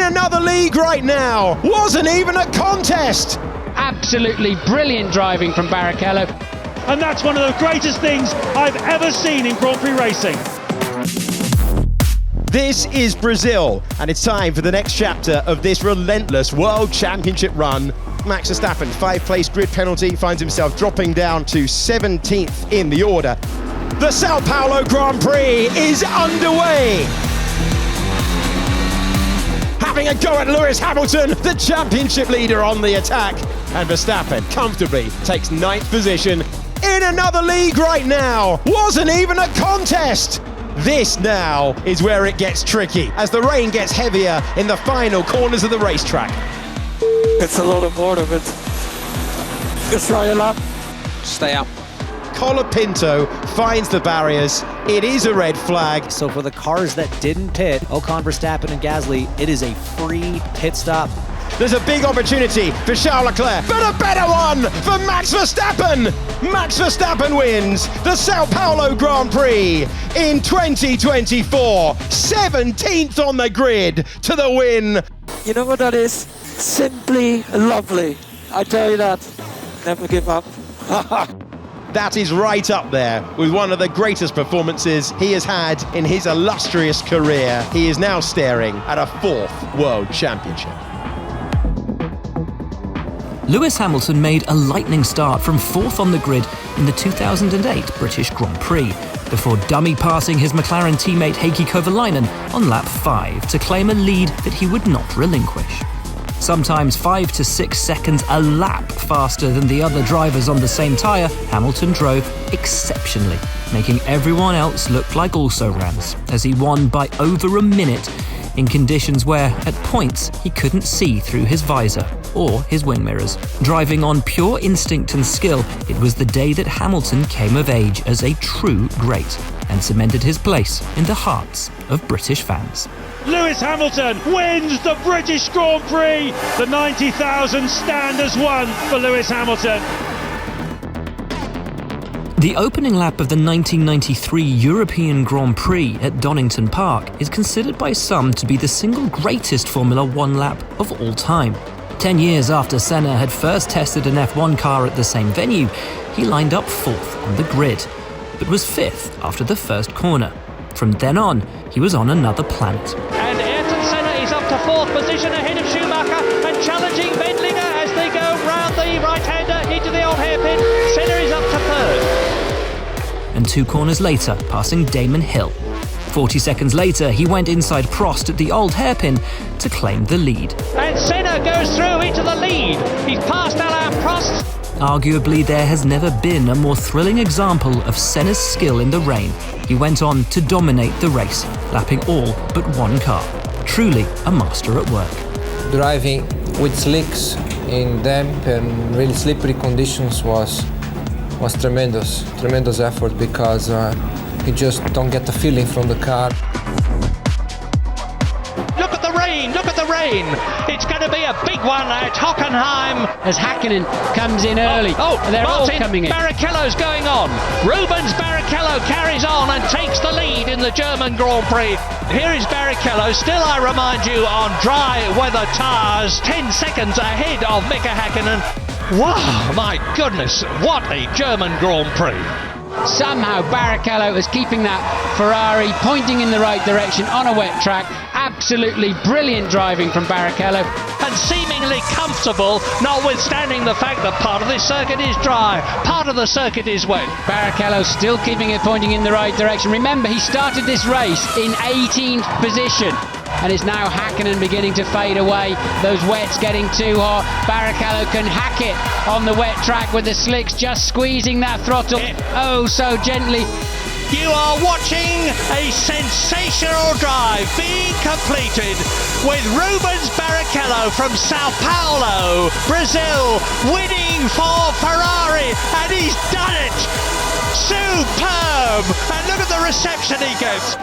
another league right now. Wasn't even a contest. Absolutely brilliant driving from Barrichello. And that's one of the greatest things I've ever seen in Grand Prix racing. This is Brazil, and it's time for the next chapter of this relentless World Championship run. Max Verstappen, 5-place grid penalty, finds himself dropping down to 17th in the order. The Sao Paulo Grand Prix is underway. Having a go at Lewis Hamilton, the championship leader on the attack. And Verstappen comfortably takes 9th position in another league right now. Wasn't even a contest. This now is where it gets tricky as the rain gets heavier in the final corners of the racetrack. It's a lot of water, but just try a lap. Stay up. Colapinto finds the barriers. It is a red flag. So for the cars that didn't pit, Ocon, Verstappen and Gasly, it is a free pit stop. There's a big opportunity for Charles Leclerc, but a better one for Max Verstappen. Max Verstappen wins the Sao Paulo Grand Prix in 2024. 17th on the grid to the win. You know what that is? Simply lovely. I tell you that. Never give up. That is right up there with one of the greatest performances he has had in his illustrious career. He is now staring at a 4th World Championship. Lewis Hamilton made a lightning start from 4th on the grid in the 2008 British Grand Prix, before dummy passing his McLaren teammate Heikki Kovalainen on lap 5 to claim a lead that he would not relinquish. Sometimes 5 to 6 seconds a lap faster than the other drivers on the same tyre, Hamilton drove exceptionally, making everyone else look like also-rans, as he won by over a minute in conditions where, at points, he couldn't see through his visor or his wing mirrors. Driving on pure instinct and skill, it was the day that Hamilton came of age as a true great and cemented his place in the hearts of British fans. Lewis Hamilton wins the British Grand Prix. The 90,000 stand as one for Lewis Hamilton. The opening lap of the 1993 European Grand Prix at Donington Park is considered by some to be the single greatest Formula One lap of all time. 10 years after Senna had first tested an F1 car at the same venue, he lined up 4th on the grid, but was 5th after the first corner. From then on, he was on another planet. And Ayrton Senna is up to 4th position ahead of Schumacher and challenging Wendlinger as they go round the right-hander into the old hairpin. Senna is up to 3rd. And 2 corners later, passing Damon Hill. 40 seconds later, he went inside Prost at the old hairpin to claim the lead. And Senna goes through into the lead. He's passed Alain Prost. Arguably, there has never been a more thrilling example of Senna's skill in the rain. He went on to dominate the race, lapping all but one car. Truly a master at work. Driving with slicks in damp and really slippery conditions was tremendous effort, because you just don't get the feeling from the car. Look at the rain, look at the rain. It's going to be a big one at Hockenheim. As Hakkinen comes in early. They're Martin all coming in. Barrichello's going on. Rubens Barrichello carries on and takes the lead in the German Grand Prix. Here is Barrichello, still I remind you, on dry weather tyres, 10 seconds ahead of Mika Hakkinen. Wow, my goodness, what a German Grand Prix. Somehow Barrichello is keeping that Ferrari pointing in the right direction on a wet track. Absolutely brilliant driving from Barrichello. And seemingly comfortable, notwithstanding the fact that part of this circuit is dry, part of the circuit is wet. Barrichello still keeping it pointing in the right direction. Remember, he started this race in 18th position. And it's now Hakkinen beginning to fade away. Those wets getting too hot. Barrichello can hack it on the wet track with the slicks, just squeezing that throttle oh so gently. You are watching a sensational drive being completed with Rubens Barrichello from Sao Paulo, Brazil, winning for Ferrari, and he's done it! Superb! And look at the reception he gets.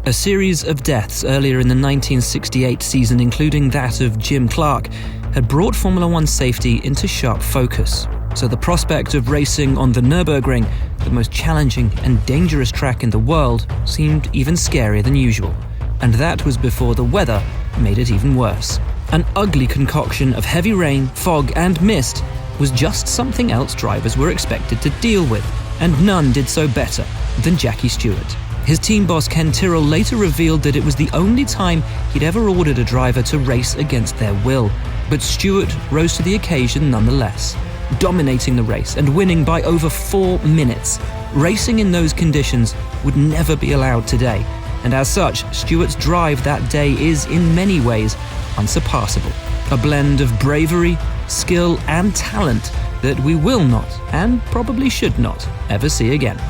A series of deaths earlier in the 1968 season, including that of Jim Clark, had brought Formula One safety into sharp focus. So the prospect of racing on the Nürburgring, the most challenging and dangerous track in the world, seemed even scarier than usual. And that was before the weather made it even worse. An ugly concoction of heavy rain, fog and mist was just something else drivers were expected to deal with, and none did so better than Jackie Stewart. His team boss Ken Tyrrell later revealed that it was the only time he'd ever ordered a driver to race against their will. But Stewart rose to the occasion nonetheless, dominating the race and winning by over 4 minutes. Racing in those conditions would never be allowed today, and as such, Stewart's drive that day is in many ways unsurpassable. A blend of bravery, skill and talent that we will not, and probably should not, ever see again.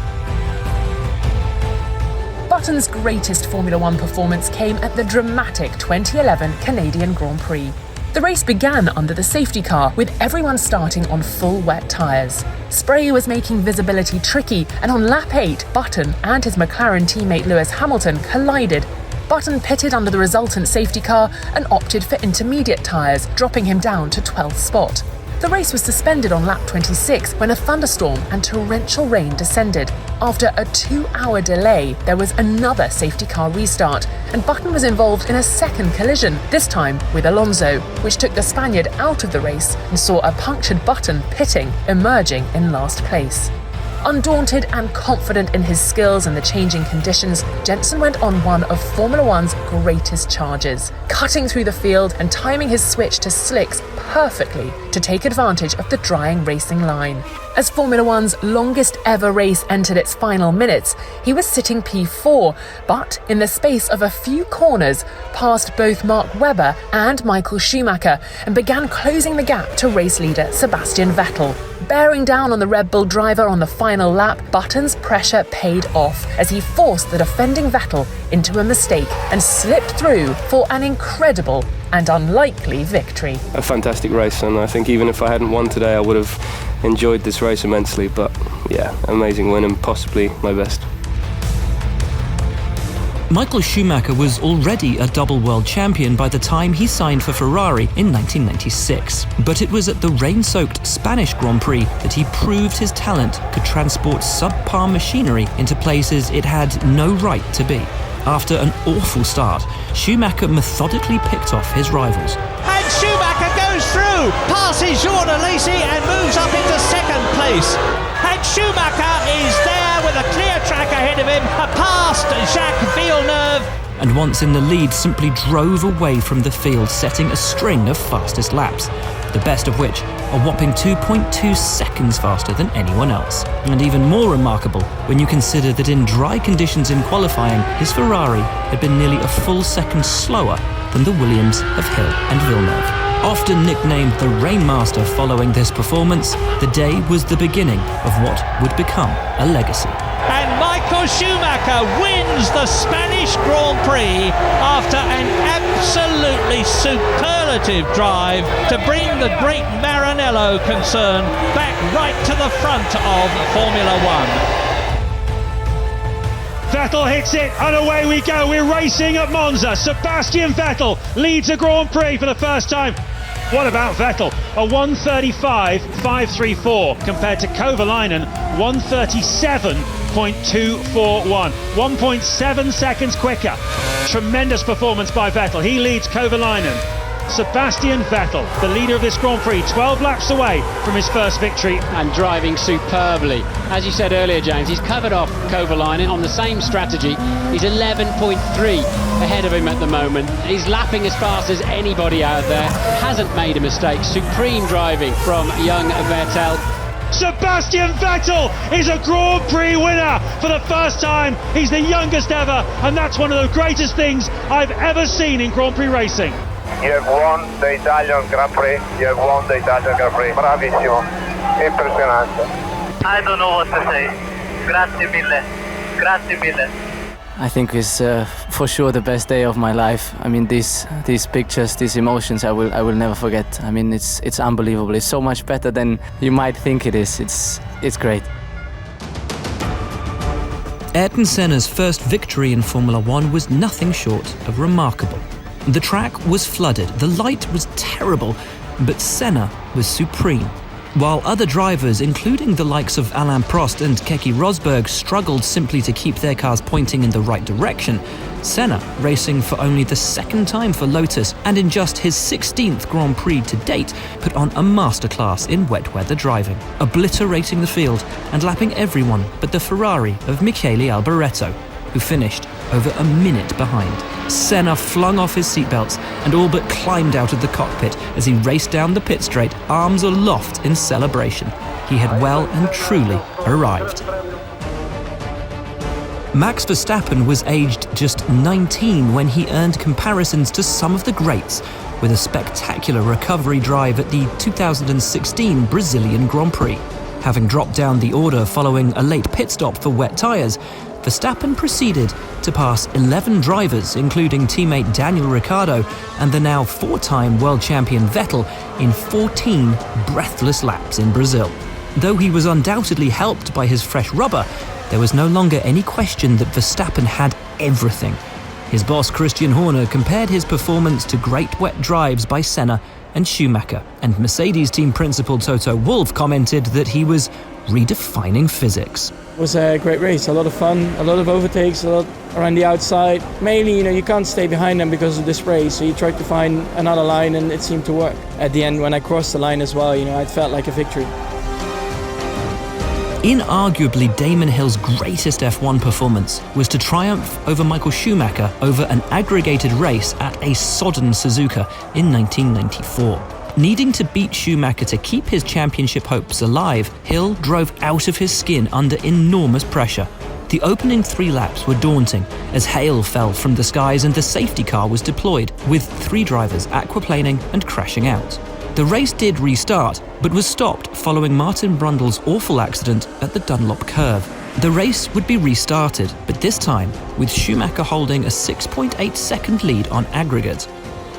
Button's greatest Formula One performance came at the dramatic 2011 Canadian Grand Prix. The race began under the safety car, with everyone starting on full wet tyres. Spray was making visibility tricky, and on lap 8, Button and his McLaren teammate Lewis Hamilton collided. Button pitted under the resultant safety car and opted for intermediate tyres, dropping him down to 12th spot. The race was suspended on lap 26 when a thunderstorm and torrential rain descended. After a 2-hour delay, there was another safety car restart, and Button was involved in a second collision, this time with Alonso, which took the Spaniard out of the race and saw a punctured Button pitting, emerging in last place. Undaunted and confident in his skills and the changing conditions, Jenson went on one of Formula One's greatest charges, cutting through the field and timing his switch to slicks perfectly to take advantage of the drying racing line. As Formula One's longest ever race entered its final minutes, he was sitting P4, but in the space of a few corners, passed both Mark Webber and Michael Schumacher and began closing the gap to race leader Sebastian Vettel. Bearing down on the Red Bull driver on the final lap, Button's pressure paid off as he forced the defending Vettel into a mistake and slipped through for an incredible and unlikely victory. A fantastic race, and I think even if I hadn't won today, I would have enjoyed this race immensely. But yeah, amazing win and possibly my best. Michael Schumacher was already a double world champion by the time he signed for Ferrari in 1996. But it was at the rain-soaked Spanish Grand Prix that he proved his talent could transport subpar machinery into places it had no right to be. After an awful start, Schumacher methodically picked off his rivals. And Schumacher goes through, passes Jordan Lacey and moves up into second place. And Schumacher is there with a clear track ahead of him, past Jacques Villeneuve. And once in the lead, simply drove away from the field, setting a string of fastest laps, the best of which a whopping 2.2 seconds faster than anyone else. And even more remarkable when you consider that in dry conditions in qualifying, his Ferrari had been nearly a full second slower than the Williams of Hill and Villeneuve. Often nicknamed the Rainmaster following this performance, the day was the beginning of what would become a legacy. And Michael Schumacher wins the Spanish Grand Prix after an absolutely superlative drive to bring the great Maranello concern back right to the front of Formula One. Vettel hits it and away we go. We're racing at Monza. Sebastian Vettel leads a Grand Prix for the first time. What about Vettel? A 1:35.534 compared to Kovalainen 1:37.241. 1.7 seconds quicker. Tremendous performance by Vettel. He leads Kovalainen. Sebastian Vettel, the leader of this Grand Prix, 12 laps away from his first victory. And driving superbly. As you said earlier, James, he's covered off Kovalainen on the same strategy. He's 11.3 ahead of him at the moment. He's lapping as fast as anybody out there. Hasn't made a mistake. Supreme driving from young Vettel. Sebastian Vettel is a Grand Prix winner for the first time. He's the youngest ever, and that's one of the greatest things I've ever seen in Grand Prix racing. You have won the Italian Grand Prix. You have won the Italian Grand Prix. Bravissimo. Impressionante. I don't know what to say. Grazie mille. Grazie mille. I think it's for sure the best day of my life. I mean, these pictures, these emotions, I will never forget. I mean, it's unbelievable. It's so much better than you might think it is. It's great. Ayrton Senna's first victory in Formula One was nothing short of remarkable. The track was flooded, the light was terrible, but Senna was supreme. While other drivers, including the likes of Alain Prost and Keke Rosberg, struggled simply to keep their cars pointing in the right direction, Senna, racing for only the second time for Lotus and in just his 16th Grand Prix to date, put on a masterclass in wet weather driving, obliterating the field and lapping everyone but the Ferrari of Michele Alboreto, who finished over a minute behind. Senna flung off his seatbelts and all but climbed out of the cockpit as he raced down the pit straight, arms aloft in celebration. He had well and truly arrived. Max Verstappen was aged just 19 when he earned comparisons to some of the greats with a spectacular recovery drive at the 2016 Brazilian Grand Prix. Having dropped down the order following a late pit stop for wet tyres, Verstappen proceeded to pass 11 drivers, including teammate Daniel Ricciardo and the now four-time world champion Vettel, in 14 breathless laps in Brazil. Though he was undoubtedly helped by his fresh rubber, there was no longer any question that Verstappen had everything. His boss Christian Horner compared his performance to great wet drives by Senna and Schumacher, and Mercedes team principal Toto Wolff commented that he was redefining physics. It was a great race, a lot of fun, a lot of overtakes, a lot around the outside. Mainly, you can't stay behind them because of the spray, so you try to find another line and it seemed to work. At the end, when I crossed the line as well, it felt like a victory. Inarguably, Damon Hill's greatest F1 performance was to triumph over Michael Schumacher over an aggregated race at a sodden Suzuka in 1994. Needing to beat Schumacher to keep his championship hopes alive, Hill drove out of his skin under enormous pressure. The opening 3 laps were daunting as hail fell from the skies and the safety car was deployed, with 3 drivers aquaplaning and crashing out. The race did restart, but was stopped following Martin Brundle's awful accident at the Dunlop curve. The race would be restarted, but this time with Schumacher holding a 6.8 second lead on aggregate.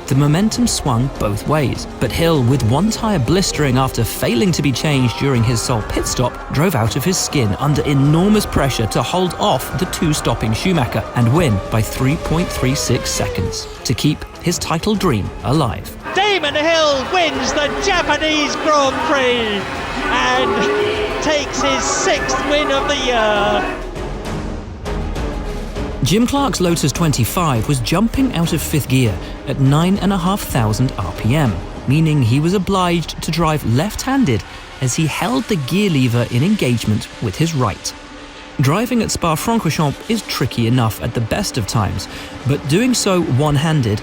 The momentum swung both ways, but Hill, with one tyre blistering after failing to be changed during his sole pit stop, drove out of his skin under enormous pressure to hold off the 2-stopping Schumacher and win by 3.36 seconds to keep his title dream alive. Damon Hill wins the Japanese Grand Prix and takes his 6th win of the year. Jim Clark's Lotus 25 was jumping out of 5th gear at 9,500 RPM, meaning he was obliged to drive left-handed as he held the gear lever in engagement with his right. Driving at Spa-Francorchamps is tricky enough at the best of times, but doing so one-handed,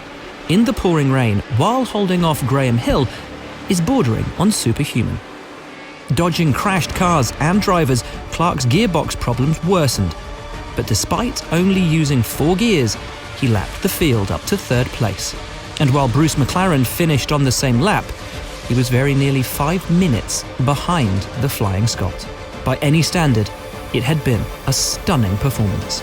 in the pouring rain, while holding off Graham Hill, is bordering on superhuman. Dodging crashed cars and drivers, Clark's gearbox problems worsened, but despite only using 4 gears, he lapped the field up to 3rd place. And while Bruce McLaren finished on the same lap, he was very nearly 5 minutes behind the Flying Scot. By any standard, it had been a stunning performance.